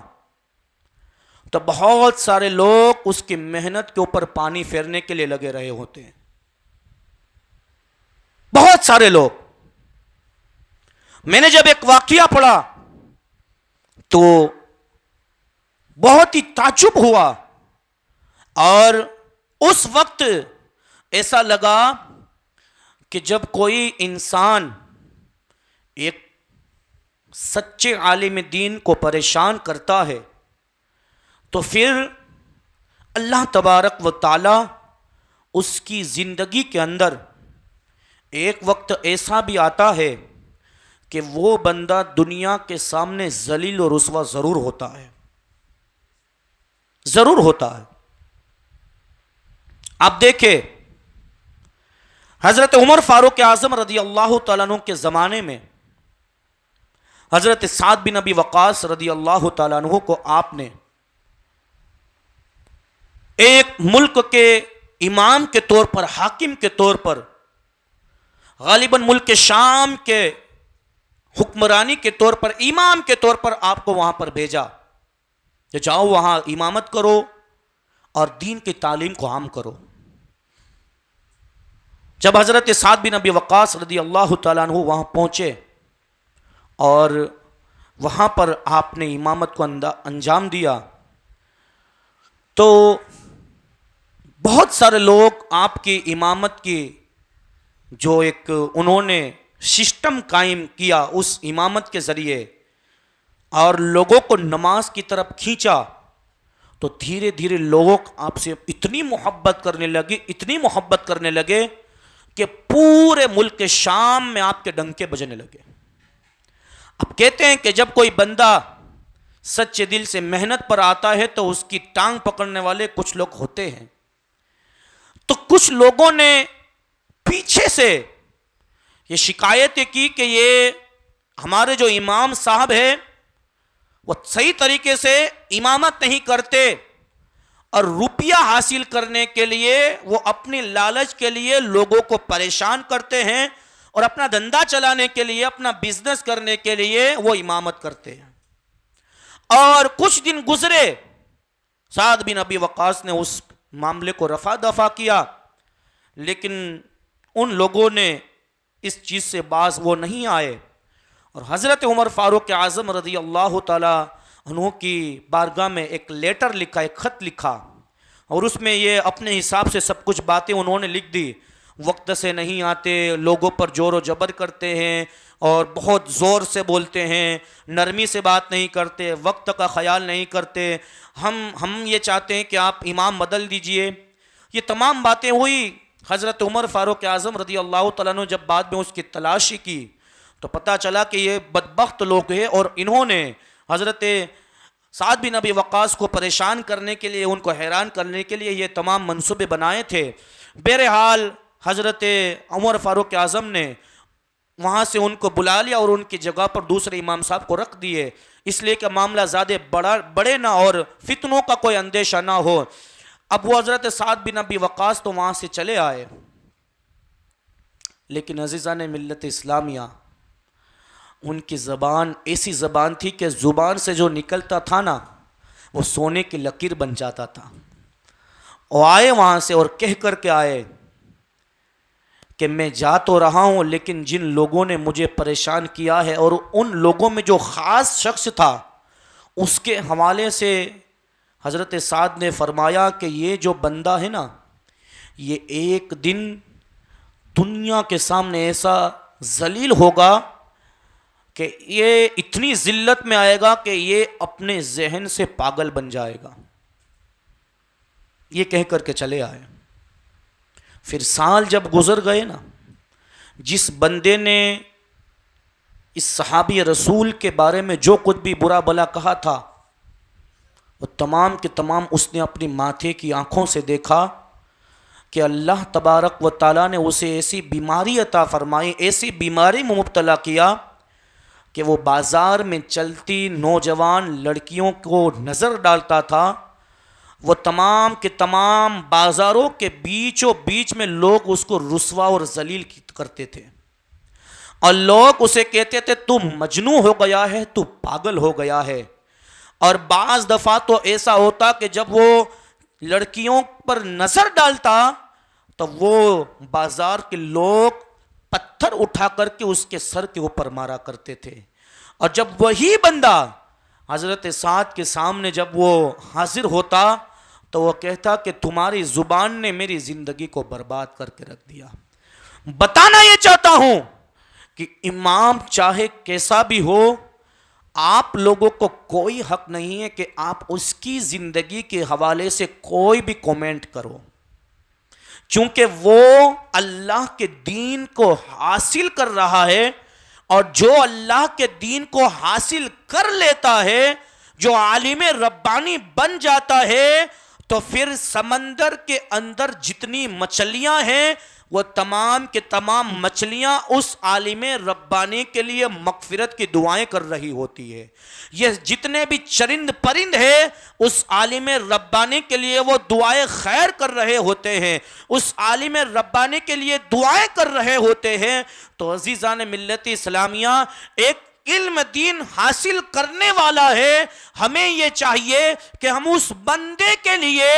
تو بہت سارے لوگ اس کی محنت کے اوپر پانی پھیرنے کے لیے لگے رہے ہوتے ہیں۔ بہت سارے لوگ، میں نے جب ایک واقعہ پڑھا تو بہت ہی تعجب ہوا، اور اس وقت ایسا لگا کہ جب کوئی انسان ایک سچے عالم دین کو پریشان کرتا ہے تو پھر اللہ تبارک و تعالی اس کی زندگی کے اندر ایک وقت ایسا بھی آتا ہے کہ وہ بندہ دنیا کے سامنے ذلیل و رسوا ضرور ہوتا ہے، ضرور ہوتا ہے۔ آپ دیکھیں حضرت عمر فاروق اعظم رضی اللہ تعالیٰ عنہ کے زمانے میں حضرت سعد بن ابی وقاص رضی اللہ تعالیٰ عنہ کو آپ نے ایک ملک کے امام کے طور پر، حاکم کے طور پر، غالباً ملک شام کے حکمرانی کے طور پر، امام کے طور پر آپ کو وہاں پر بھیجا کہ جاؤ وہاں امامت کرو اور دین کی تعلیم کو عام کرو۔ جب حضرت سعد بن ابی وقاص رضی اللہ تعالیٰ عنہ وہاں پہنچے اور وہاں پر آپ نے امامت کو انجام دیا تو بہت سارے لوگ آپ کی امامت کی جو ایک انہوں نے سسٹم قائم کیا اس امامت کے ذریعے اور لوگوں کو نماز کی طرف کھینچا، تو دھیرے دھیرے لوگ آپ سے اتنی محبت کرنے لگے کہ پورے ملک شام میں آپ کے ڈنکے بجنے لگے۔ اب کہتے ہیں کہ جب کوئی بندہ سچے دل سے محنت پر آتا ہے تو اس کی ٹانگ پکڑنے والے کچھ لوگ ہوتے ہیں، تو کچھ لوگوں نے پیچھے سے یہ شکایتیں کی کہ یہ ہمارے جو امام صاحب ہیں وہ صحیح طریقے سے امامت نہیں کرتے، اور روپیہ حاصل کرنے کے لیے وہ اپنی لالچ کے لیے لوگوں کو پریشان کرتے ہیں، اور اپنا دھندا چلانے کے لیے، اپنا بزنس کرنے کے لیے وہ امامت کرتے ہیں۔ اور کچھ دن گزرے، سعد بن ابی وقاص نے اس معاملے کو رفع دفع کیا، لیکن ان لوگوں نے اس چیز سے باز وہ نہیں آئے، اور حضرت عمر فاروق اعظم رضی اللہ تعالی عنہ کی بارگاہ میں ایک لیٹر لکھا، ایک خط لکھا، اور اس میں یہ اپنے حساب سے سب کچھ باتیں انہوں نے لکھ دی. وقت سے نہیں آتے، لوگوں پر زور و جبر کرتے ہیں اور بہت زور سے بولتے ہیں، نرمی سے بات نہیں کرتے، وقت کا خیال نہیں کرتے، ہم یہ چاہتے ہیں کہ آپ امام بدل دیجئے. یہ تمام باتیں ہوئی. حضرت عمر فاروق اعظم رضی اللہ تعالیٰ نے جب بعد میں اس کی تلاشی کی تو پتہ چلا کہ یہ بدبخت لوگ ہیں، اور انہوں نے حضرت سعد بن ابی وقاص کو پریشان کرنے کے لیے، ان کو حیران کرنے کے لیے یہ تمام منصوبے بنائے تھے. بہرحال حضرت عمر فاروق اعظم نے وہاں سے ان کو بلا لیا اور ان کی جگہ پر دوسرے امام صاحب کو رکھ دیے، اس لیے کہ معاملہ زیادہ بڑے نہ اور فتنوں کا کوئی اندیشہ نہ ہو. اب وہ حضرت سعد بن ابی وقاص تو وہاں سے چلے آئے، لیکن عزیزان ملت اسلامیہ، ان کی زبان ایسی زبان تھی کہ زبان سے جو نکلتا تھا نا وہ سونے کی لکیر بن جاتا تھا. وہ آئے وہاں سے اور کہہ کر کے آئے کہ میں جا تو رہا ہوں، لیکن جن لوگوں نے مجھے پریشان کیا ہے، اور ان لوگوں میں جو خاص شخص تھا اس کے حوالے سے حضرت سعد نے فرمایا کہ یہ جو بندہ ہے نا، یہ ایک دن دنیا کے سامنے ایسا ذلیل ہوگا کہ یہ اتنی ذلت میں آئے گا کہ یہ اپنے ذہن سے پاگل بن جائے گا. یہ کہہ کر کے چلے آئے. پھر سال جب گزر گئے نا، جس بندے نے اس صحابی رسول کے بارے میں جو کچھ بھی برا بلا کہا تھا، وہ تمام کے تمام اس نے اپنی ماتھے کی آنکھوں سے دیکھا کہ اللہ تبارک و تعالیٰ نے اسے ایسی بیماری عطا فرمائی، ایسی بیماری میں مبتلا کیا کہ وہ بازار میں چلتی نوجوان لڑکیوں کو نظر ڈالتا تھا. وہ تمام کے تمام بازاروں کے بیچوں بیچ میں لوگ اس کو رسوا اور ذلیل کرتے تھے، اور لوگ اسے کہتے تھے تو مجنون ہو گیا ہے، تو پاگل ہو گیا ہے. اور بعض دفعہ تو ایسا ہوتا کہ جب وہ لڑکیوں پر نظر ڈالتا تو وہ بازار کے لوگ پتھر اٹھا کر کے اس کے سر کے اوپر مارا کرتے تھے. اور جب وہی بندہ حضرت سعد کے سامنے جب وہ حاضر ہوتا تو وہ کہتا کہ تمہاری زبان نے میری زندگی کو برباد کر کے رکھ دیا. بتانا یہ چاہتا ہوں کہ امام چاہے کیسا بھی ہو، آپ لوگوں کو کوئی حق نہیں ہے کہ آپ اس کی زندگی کے حوالے سے کوئی بھی کومنٹ کرو، چونکہ وہ اللہ کے دین کو حاصل کر رہا ہے، اور جو اللہ کے دین کو حاصل کر لیتا ہے، جو عالم ربانی بن جاتا ہے، تو پھر سمندر کے اندر جتنی مچھلیاں ہیں وہ تمام کے تمام مچھلیاں اس عالم ربانی کے لیے مغفرت کی دعائیں کر رہی ہوتی ہے. یہ جتنے بھی چرند پرند ہیں اس عالم ربانی کے لیے وہ دعائیں خیر کر رہے ہوتے ہیں، اس عالم ربانی کے لیے دعائیں کر رہے ہوتے ہیں. تو عزیزان ملت اسلامیہ، ایک علم دین حاصل کرنے والا ہے، ہمیں یہ چاہیے کہ ہم اس بندے کے لیے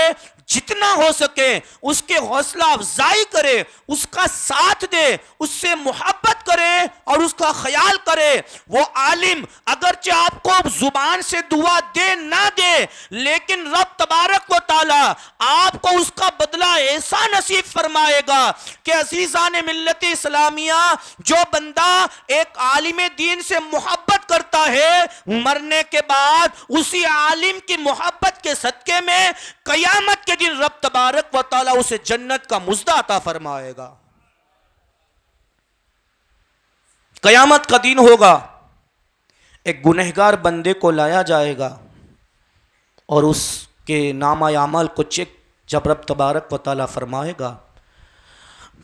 جتنا ہو سکے اس کے حوصلہ افزائی کرے، اس کا ساتھ دے، اس سے محبت کرے اور اس کا خیال کرے. وہ عالم اگرچہ آپ کو زبان سے دعا دے نہ دے، لیکن رب تبارک و تعالی آپ کو اس کا بدلہ ایسا نصیب فرمائے گا کہ عزیزان ملت اسلامیہ، جو بندہ ایک عالم دین سے محبت کرتا ہے، مرنے کے بعد اسی عالم کی محبت کے صدقے میں قیامت کے دن رب تبارک و تعالی اسے جنت کا مزدہ عطا فرمائے گا. قیامت کا دن ہوگا، ایک گنہگار بندے کو لایا جائے گا اور اس کے نامہ اعمال کو چیک جب رب تبارک و تعالی فرمائے گا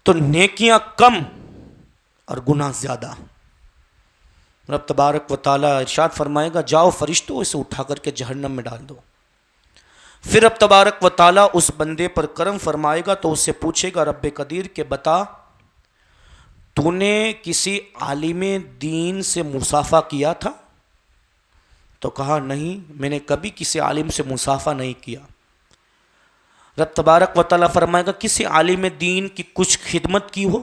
تو نیکیاں کم اور گناہ زیادہ. رب تبارک و تعالی ارشاد فرمائے گا جاؤ فرشتوں اسے اٹھا کر کے جہنم میں ڈال دو. پھر رب تبارک و تعالی اس بندے پر کرم فرمائے گا تو اس سے پوچھے گا رب قدیر کہ بتا تو نے کسی عالم دین سے مصافحہ کیا تھا؟ تو کہا نہیں، میں نے کبھی کسی عالم سے مصافحہ نہیں کیا. رب تبارک و تعالی فرمائے گا کسی عالم دین کی کچھ خدمت کی ہو؟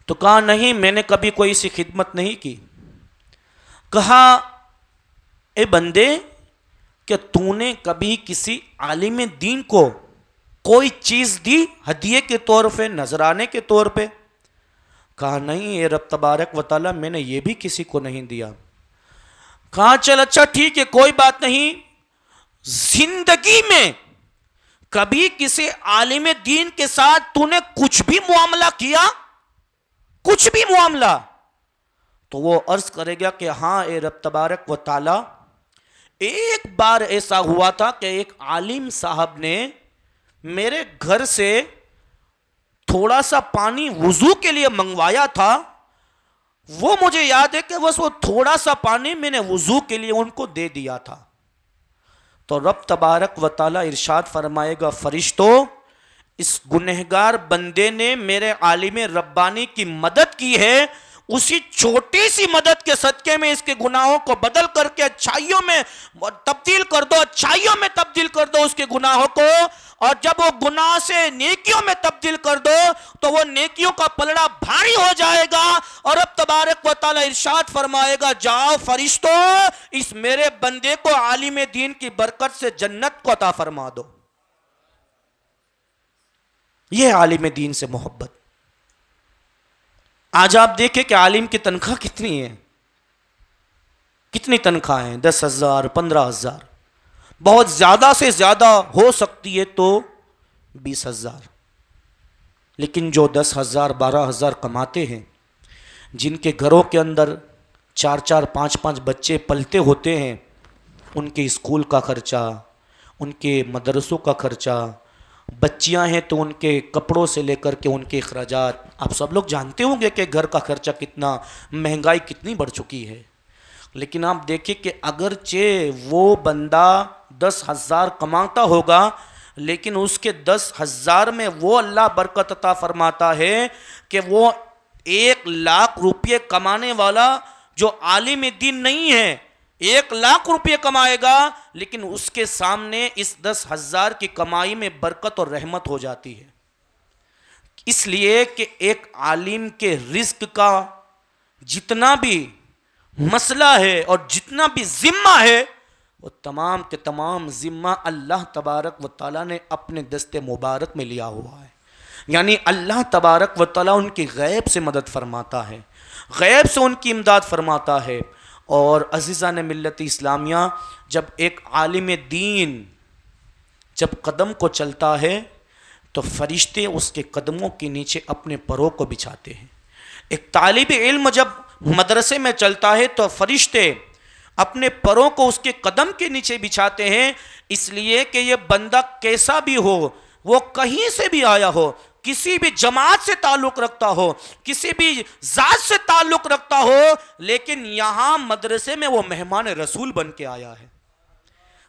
تو کہا نہیں، میں نے کبھی کوئی سی خدمت نہیں کی. کہا اے بندے کہ تو نے کبھی کسی عالم دین کو کوئی چیز دی ہدیے کے طور پہ، نذرانے کے طور پہ؟ کہا نہیں اے رب تبارک و تعالی، میں نے یہ بھی کسی کو نہیں دیا۔ کہا چل اچھا ٹھیک ہے، کوئی بات نہیں، زندگی میں کبھی کسی عالم دین کے ساتھ تو نے کچھ بھی معاملہ کیا؟ کچھ بھی معاملہ؟ تو وہ عرض کرے گا کہ ہاں اے رب تبارک و تعالی، ایک بار ایسا ہوا تھا کہ ایک عالم صاحب نے میرے گھر سے تھوڑا سا پانی وضو کے لیے منگوایا تھا، وہ مجھے یاد ہے کہ بس وہ تھوڑا سا پانی میں نے وضو کے لیے ان کو دے دیا تھا۔ تو رب تبارک و تعالی ارشاد فرمائے گا فرشتوں، اس گنہگار بندے نے میرے عالم ربانی کی مدد کی ہے، اسی چھوٹی سی مدد کے صدقے میں اس کے گناہوں کو بدل کر کے اچھائیوں میں تبدیل کر دو، اچھائیوں میں تبدیل کر دو اس کے گناہوں کو، اور جب وہ گناہ سے نیکیوں میں تبدیل کر دو تو وہ نیکیوں کا پلڑا بھاری ہو جائے گا، اور اب تبارک و تعالی ارشاد فرمائے گا جاؤ فرشتوں اس میرے بندے کو عالم دین کی برکت سے جنت کو عطا فرما دو۔ یہ عالم دین سے محبت۔ آج آپ دیکھیں کہ عالم کی تنخواہ کتنی ہے، کتنی تنخواہ ہیں؟ 10,000 15,000، بہت زیادہ سے زیادہ ہو سکتی ہے تو 20,000۔ لیکن جو 10,000 12,000 کماتے ہیں، جن کے گھروں کے اندر 4 5 بچے پلتے ہوتے ہیں، ان کے اسکول کا خرچہ، ان کے مدرسوں کا خرچہ، بچیاں ہیں تو ان کے کپڑوں سے لے کر کے ان کے اخراجات، آپ سب لوگ جانتے ہوں گے کہ گھر کا خرچہ کتنا، مہنگائی کتنی بڑھ چکی ہے۔ لیکن آپ دیکھیں کہ اگرچہ وہ بندہ 10,000 کماتا ہوگا، لیکن اس کے 10,000 میں وہ اللہ برکت عطا فرماتا ہے کہ وہ 1,00,000 روپے کمانے والا جو عالم دین نہیں ہے 1,00,000 روپے کمائے گا، لیکن اس کے سامنے اس 10,000 کی کمائی میں برکت اور رحمت ہو جاتی ہے۔ اس لیے کہ ایک عالم کے رزق کا جتنا بھی مسئلہ ہے اور جتنا بھی ذمہ ہے، وہ تمام کے تمام ذمہ اللہ تبارک و تعالیٰ نے اپنے دست مبارک میں لیا ہوا ہے۔ یعنی اللہ تبارک و تعالیٰ ان کی غیب سے مدد فرماتا ہے، غیب سے ان کی امداد فرماتا ہے۔ اور عزیزان ملت اسلامیہ، جب ایک عالم دین جب قدم کو چلتا ہے تو فرشتے اس کے قدموں کے نیچے اپنے پروں کو بچھاتے ہیں۔ ایک طالب علم جب مدرسے میں چلتا ہے تو فرشتے اپنے پروں کو اس کے قدم کے نیچے بچھاتے ہیں، اس لیے کہ یہ بندہ کیسا بھی ہو، وہ کہیں سے بھی آیا ہو، کسی بھی جماعت سے تعلق رکھتا ہو، کسی بھی ذات سے تعلق رکھتا ہو، لیکن یہاں مدرسے میں وہ مہمان رسول بن کے آیا ہے،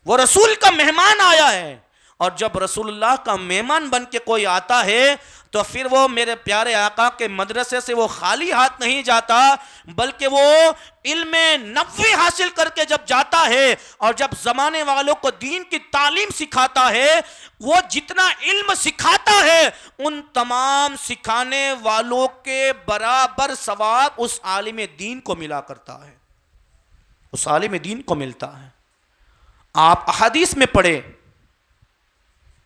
وہ رسول کا مہمان آیا ہے۔ اور جب رسول اللہ کا مہمان بن کے کوئی آتا ہے تو پھر وہ میرے پیارے آقا کے مدرسے سے وہ خالی ہاتھ نہیں جاتا، بلکہ وہ علم نبوی حاصل کر کے جب جاتا ہے اور جب زمانے والوں کو دین کی تعلیم سکھاتا ہے، وہ جتنا علم سکھاتا ہے ان تمام سکھانے والوں کے برابر ثواب اس عالم دین کو ملا کرتا ہے، اس عالم دین کو ملتا ہے۔ آپ احادیث میں پڑھیں،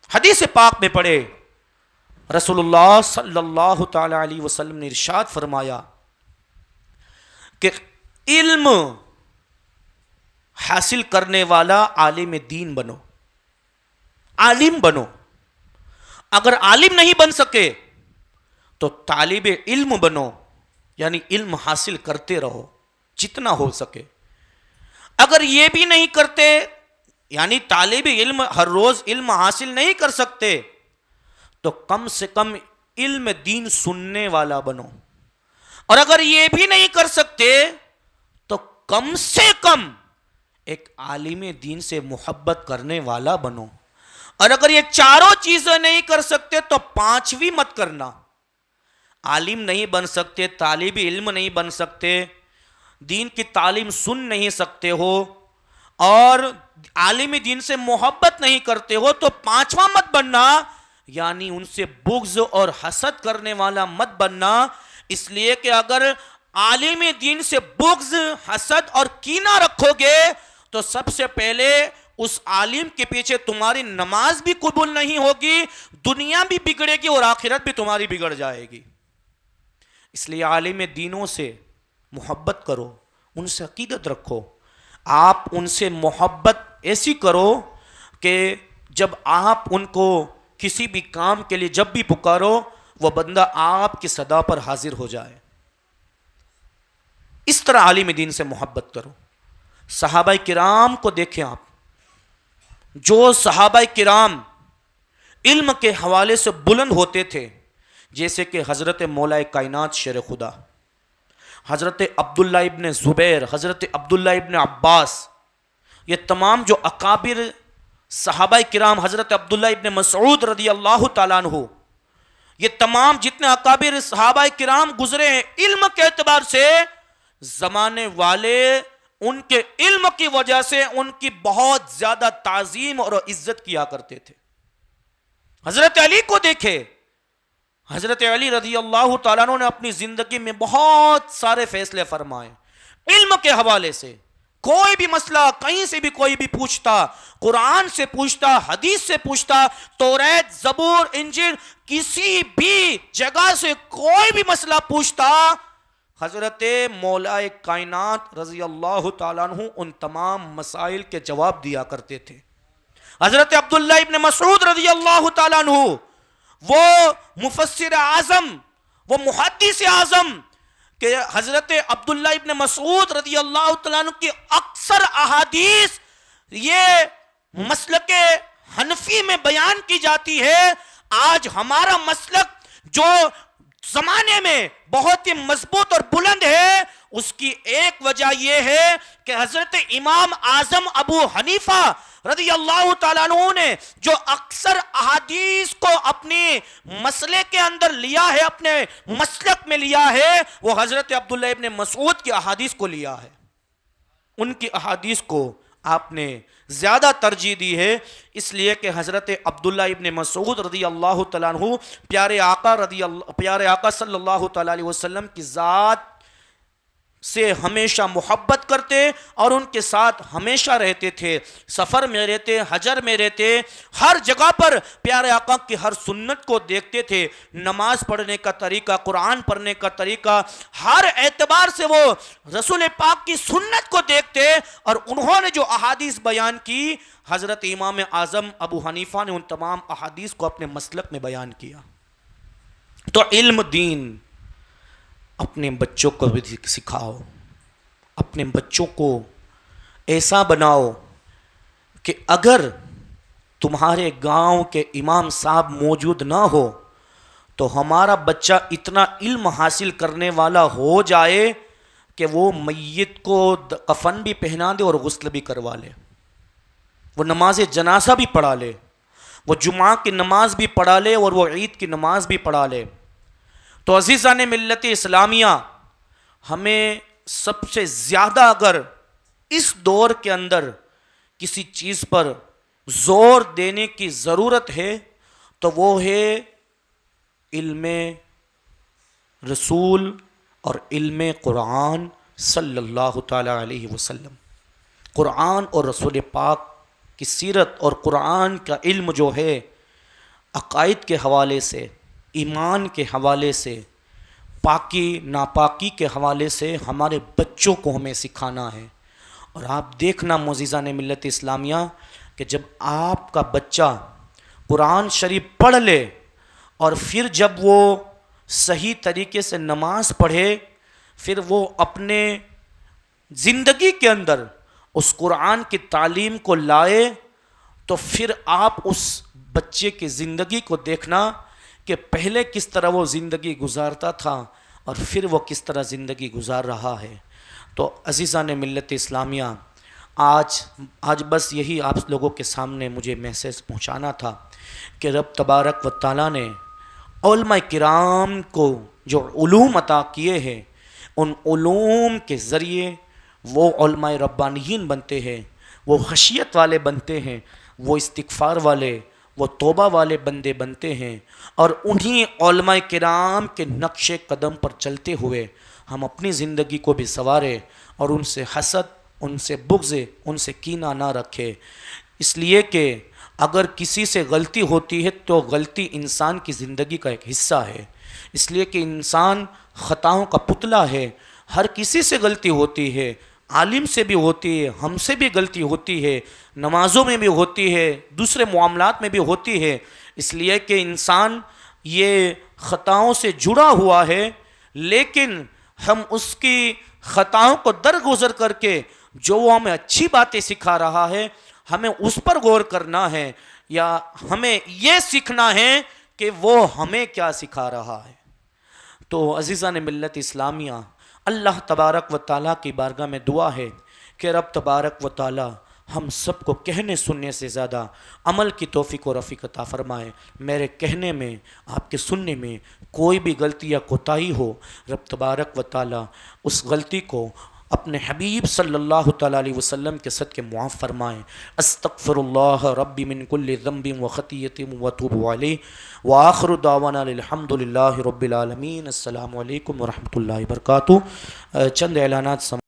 حدیث پاک میں پڑھے، رسول اللہ صلی اللہ تعالی علیہ وسلم نے ارشاد فرمایا کہ علم حاصل کرنے والا عالم دین بنو، عالم بنو۔ اگر عالم نہیں بن سکے تو طالب علم بنو، یعنی علم حاصل کرتے رہو جتنا ہو سکے۔ اگر یہ بھی نہیں کرتے، یعنی طالب علم ہر روز علم حاصل نہیں کر سکتے، تو کم سے کم علم دین سننے والا بنو، اور اگر یہ بھی نہیں کر سکتے تو کم سے کم ایک عالم دین سے محبت کرنے والا بنو، اور اگر یہ چاروں چیزیں نہیں کر سکتے تو پانچویں مت کرنا۔ عالم نہیں بن سکتے، طالب علم نہیں بن سکتے، دین کی تعلیم سن نہیں سکتے ہو، اور عالم دین سے محبت نہیں کرتے ہو، تو پانچواں مت بننا، یعنی ان سے بغض اور حسد کرنے والا مت بننا۔ اس لیے کہ اگر عالم دین سے بغض، حسد اور کینہ رکھو گے تو سب سے پہلے اس عالم کے پیچھے تمہاری نماز بھی قبول نہیں ہوگی، دنیا بھی بگڑے گی اور آخرت بھی تمہاری بگڑ جائے گی۔ اس لیے عالم دینوں سے محبت کرو، ان سے عقیدت رکھو۔ آپ ان سے محبت ایسی کرو کہ جب آپ ان کو کسی بھی کام کے لیے جب بھی پکارو وہ بندہ آپ کی صدا پر حاضر ہو جائے۔ اس طرح عالم دین سے محبت کرو۔ صحابہ کرام کو دیکھیں آپ، جو صحابہ کرام علم کے حوالے سے بلند ہوتے تھے، جیسے کہ حضرت مولا کائنات شیر خدا، حضرت عبداللہ ابن زبیر، حضرت عبداللہ ابن عباس، یہ تمام جو اکابر صحابہ کرام، حضرت عبداللہ ابن مسعود رضی اللہ تعالیٰ عنہ، یہ تمام جتنے اکابر صحابہ کرام گزرے ہیں علم کے اعتبار سے، زمانے والے ان کے علم کی وجہ سے ان کی بہت زیادہ تعظیم اور عزت کیا کرتے تھے۔ حضرت علی کو دیکھے، حضرت علی رضی اللہ تعالیٰ عنہ نے اپنی زندگی میں بہت سارے فیصلے فرمائے علم کے حوالے سے۔ کوئی بھی مسئلہ کہیں سے بھی کوئی بھی پوچھتا، قرآن سے پوچھتا، حدیث سے پوچھتا، توریت، زبور، انجیل، کسی بھی جگہ سے کوئی بھی مسئلہ پوچھتا، حضرت مولا کائنات رضی اللہ تعالیٰ عنہ ان تمام مسائل کے جواب دیا کرتے تھے۔ حضرت عبداللہ ابن مسعود رضی اللہ تعالیٰ عنہ، وہ مفسر اعظم، وہ محدث اعظم، کہ حضرت عبداللہ ابن مسعود رضی اللہ تعالیٰ عنہ کی اکثر احادیث یہ مسلک حنفی میں بیان کی جاتی ہے۔ آج ہمارا مسلک جو زمانے میں بہت ہی مضبوط اور بلند ہے، اس کی ایک وجہ یہ ہے کہ حضرت امام اعظم ابو حنیفہ رضی اللہ تعالیٰ عنہ نے جو اکثر احادیث کو اپنے مسئلے کے اندر لیا ہے، اپنے مسلک میں لیا ہے، وہ حضرت عبداللہ ابن مسعود کی احادیث کو لیا ہے۔ ان کی احادیث کو آپ نے زیادہ ترجیح دی ہے، اس لیے کہ حضرت عبداللہ ابن مسعود رضی اللہ تعالیٰ عنہ پیارے آقا صلی اللہ تعالیٰ علیہ وسلم کی ذات سے ہمیشہ محبت کرتے اور ان کے ساتھ ہمیشہ رہتے تھے، سفر میں رہتے، حجر میں رہتے، ہر جگہ پر پیارے آقا کی ہر سنت کو دیکھتے تھے، نماز پڑھنے کا طریقہ، قرآن پڑھنے کا طریقہ، ہر اعتبار سے وہ رسول پاک کی سنت کو دیکھتے، اور انہوں نے جو احادیث بیان کی، حضرت امام اعظم ابو حنیفہ نے ان تمام احادیث کو اپنے مسلک میں بیان کیا۔ تو علم دین اپنے بچوں کو بھی سکھاؤ، اپنے بچوں کو ایسا بناؤ کہ اگر تمہارے گاؤں کے امام صاحب موجود نہ ہو تو ہمارا بچہ اتنا علم حاصل کرنے والا ہو جائے کہ وہ میت کو کفن بھی پہنا دے اور غسل بھی کروا لے، وہ نماز جنازہ بھی پڑھا لے، وہ جمعہ کی نماز بھی پڑھا لے اور وہ عید کی نماز بھی پڑھا لے۔ تو عزیزان ملت اسلامیہ، ہمیں سب سے زیادہ اگر اس دور کے اندر کسی چیز پر زور دینے کی ضرورت ہے تو وہ ہے علم رسول اور علم قرآن صلی اللہ تعالی علیہ وسلم۔ قرآن اور رسول پاک کی سیرت اور قرآن کا علم جو ہے، عقائد کے حوالے سے، ایمان کے حوالے سے، پاکی ناپاکی کے حوالے سے ہمارے بچوں کو ہمیں سکھانا ہے۔ اور آپ دیکھنا معززان ملت اسلامیہ کہ جب آپ کا بچہ قرآن شریف پڑھ لے اور پھر جب وہ صحیح طریقے سے نماز پڑھے، پھر وہ اپنے زندگی کے اندر اس قرآن کی تعلیم کو لائے، تو پھر آپ اس بچے کی زندگی کو دیکھنا کہ پہلے کس طرح وہ زندگی گزارتا تھا اور پھر وہ کس طرح زندگی گزار رہا ہے۔ تو عزیزان ملت اسلامیہ، آج بس یہی آپ لوگوں کے سامنے مجھے میسیج پہنچانا تھا کہ رب تبارک و تعالیٰ نے علماء کرام کو جو علوم عطا کیے ہیں، ان علوم کے ذریعے وہ علماء ربانیین بنتے ہیں، وہ خشیت والے بنتے ہیں، وہ استغفار والے، وہ توبہ والے بندے بنتے ہیں، اور انہی علماء کرام کے نقش قدم پر چلتے ہوئے ہم اپنی زندگی کو بھی سنواریں اور ان سے حسد، ان سے بغض، ان سے کینہ نہ رکھے۔ اس لیے کہ اگر کسی سے غلطی ہوتی ہے تو غلطی انسان کی زندگی کا ایک حصہ ہے، اس لیے کہ انسان خطاؤں کا پتلا ہے، ہر کسی سے غلطی ہوتی ہے، عالم سے بھی ہوتی ہے، ہم سے بھی غلطی ہوتی ہے، نمازوں میں بھی ہوتی ہے، دوسرے معاملات میں بھی ہوتی ہے۔ اس لیے کہ انسان یہ خطاؤں سے جڑا ہوا ہے، لیکن ہم اس کی خطاؤں کو درگزر کر کے جو وہ ہمیں اچھی باتیں سکھا رہا ہے ہمیں اس پر غور کرنا ہے، یا ہمیں یہ سیکھنا ہے کہ وہ ہمیں کیا سکھا رہا ہے۔ تو عزیزان ملت اسلامیہ، اللہ تبارک و تعالیٰ کی بارگاہ میں دعا ہے کہ رب تبارک و تعالیٰ ہم سب کو کہنے سننے سے زیادہ عمل کی توفیق و رفیق عطا فرمائے۔ میرے کہنے میں، آپ کے سننے میں کوئی بھی غلطی یا کوتاہی ہو، رب تبارک و تعالیٰ اس غلطی کو اپنے حبیب صلی اللہ تعالیٰ علیہ وسلم کے صدقے معاف فرمائیں۔ استغفر اللہ ربی من کل ذنب و خطیۃ واتوب علیہ، وآخر دعوانا الحمد للہ رب العالمین۔ السلام علیکم ورحمۃ اللہ وبرکاتہ۔ چند اعلانات